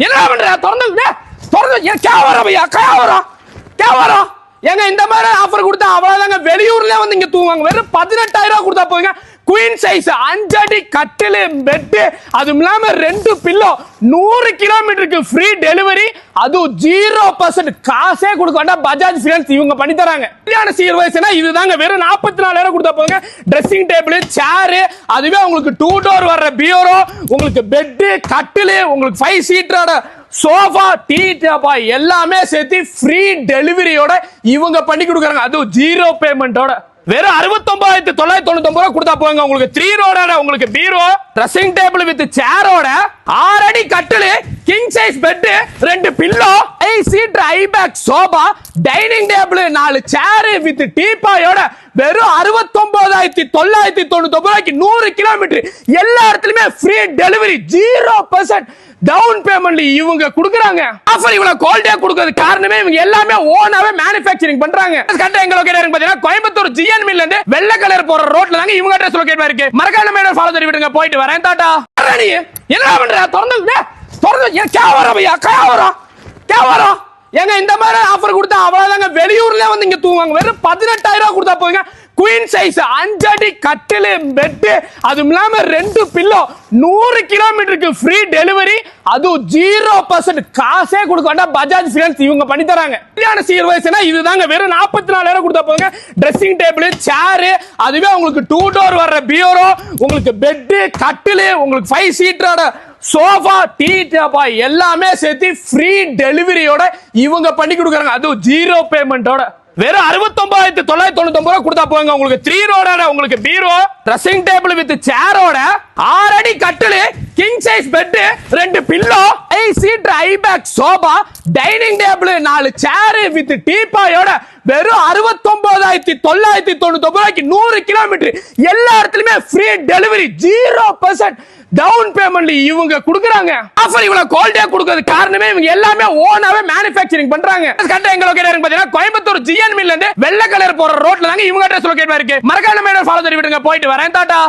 என்ன பண்ற திறந்து கேவரா பையா கேவரா ஏங்க இந்த மாதிரி ஆஃபர் கொடுத்தா அவ்வளவுதாங்க வெளியூர்ல வந்து இங்க தூங்குவாங்க வெறும் 18,000 ரூபாய் கொடுத்தா போதுங்க குயின் சைஸ் 5 அடி கட்டிலு பெட் அதுவும் இல்லாம 2 பில்லோ 100 கிலோமீட்டருக்கு ஃப்ரீ டெலிவரி அது 0% காசே கொடுக்க வேண்டாம் பஜாஜ் ஃபினான்ஸ் இவங்க பண்ணி தராங்க கல்யாண சீர்வரிசைனா இதுதாங்க வெறும் 44,000 கொடுத்தா போதுங்க ட்ரெஸ்ஸிங் டேபிள் சேர் அதுவே உங்களுக்கு 2 டோர் வர்ற பியூரோ உங்களுக்கு பெட் கட்டிலு உங்களுக்கு 5 சீட்டரோட சோஃபா டீ டப்பா எல்லாமே சேர்த்து ஃப்ரீ டெலிவரியோட இவங்க பண்ணி கொடுக்குறாங்க அதுவும் 0 பேமெண்டோட வெறும் 69,999 ரூபாய் கொடுத்தா போங்க உங்களுக்கு 3 ரோடோட உங்களுக்கு பீரோ ட்ரெஸ்ஸிங் டேபிள் வித் சேரோட 6 அடி கட்டிலு king size bed 2 pillow 5 seat ஐ back sofa dining table 4 chair with டீபாயோட வெறும் 69,999 ரூபாய்க்கு 100 கிலோமீட்டர் எல்லா இடத்துலயுமே ஃப்ரீ டெலிவரி 0% டவுன் பேமெண்ட்ல இவங்க கொடுக்கறாங்க ஆஃபர் இவ்வளவு குவாலிட்டியா கொடுக்கிறது காரணமே இவங்க எல்லாமே ஓனாவே மேனுஃபேக்சரிங் பண்றாங்க கரெக்ட்டா எங்க லொகேட் இருக்கு பாத்தீங்கன்னா கோயம்புத்தூர் ஜிஎன் மில்ல இருந்து வெள்ளை கலர் போற ரோட்ல தாங்க இவங்க அட்ரஸ் லொகேட் இருக்கு மறக்காம மேடம் ஃபாலோ பண்ணி விடுங்க போயிட்டு வரேன் டாடா என்ன பண்ற திறந்து கேவரா பையா கேவரா ஏங்க இந்த மாதிரி ஆஃபர் கொடுத்தா அவ்வளவுதாங்க வெளியூர்ல வந்து இங்க தூங்குவாங்க வெறும் 18,000 ரூபாய் கொடுத்தா போதுங்க குயின் சைஸ் 5 அடி கட்டிலு பெட் அதுவும் இல்லாம 2 பில்லோ 100 கிலோமீட்டருக்கு ஃப்ரீ டெலிவரி அது 0% காசே கொடுக்க வேண்டாம் பஜாஜ் ஃபினான்ஸ் இவங்க பண்ணி தராங்க கல்யாண சீர்வரிசைனா இதுதாங்க வெறும் 44,000 கொடுத்தா போதுங்க ட்ரெஸ்ஸிங் டேபிள் சேர் அதுவே உங்களுக்கு 2 டோர் வர்ற பியூரோ உங்களுக்கு பெட் கட்டிலு உங்களுக்கு 5 சீட்டரோட சோஃபா டீ டப்பா எல்லாமே சேர்த்து ஃப்ரீ டெலிவரியோட இவங்க பண்ணி கொடுக்குறாங்க அதுவும் 0 பேமெண்டோட வெறும் 69,999 ரூபாய் கொடுத்தா போங்க உங்களுக்கு 3 ரோடோட உங்களுக்கு பீரோ ட்ரெஸ்ஸிங் டேபிள் வித் சேரோட 6 அடி கட்டிலு king size bed 2 pillow 5 seat ஐ back sofa dining table 4 chair with டீபாயோட வெறும் 69,999 ரூபாய்க்கு 100 கிலோமீட்டர் எல்லா இடத்துலயுமே ஃப்ரீ டெலிவரி 0% டவுன் பேமெண்ட்ல இவங்க கொடுக்கறாங்க ஆஃபர் இவ்வளவு குவாலிட்டியா கொடுக்கிறது காரணமே இவங்க எல்லாமே ஓனாவே மேனுஃபேக்சரிங் பண்றாங்க கரெக்ட்டா எங்க லொகேட் இருக்கு பாத்தீங்கன்னா கோயம்புத்தூர் ஜிஎன் மில்ல இருந்து வெள்ளை கலர் போற ரோட்ல தாங்க இவங்க அட்ரஸ் லொகேட் இருக்கு மறக்காம மேடம் ஃபாலோ பண்ணி விடுங்க போயிட்டு வரேன் டாடா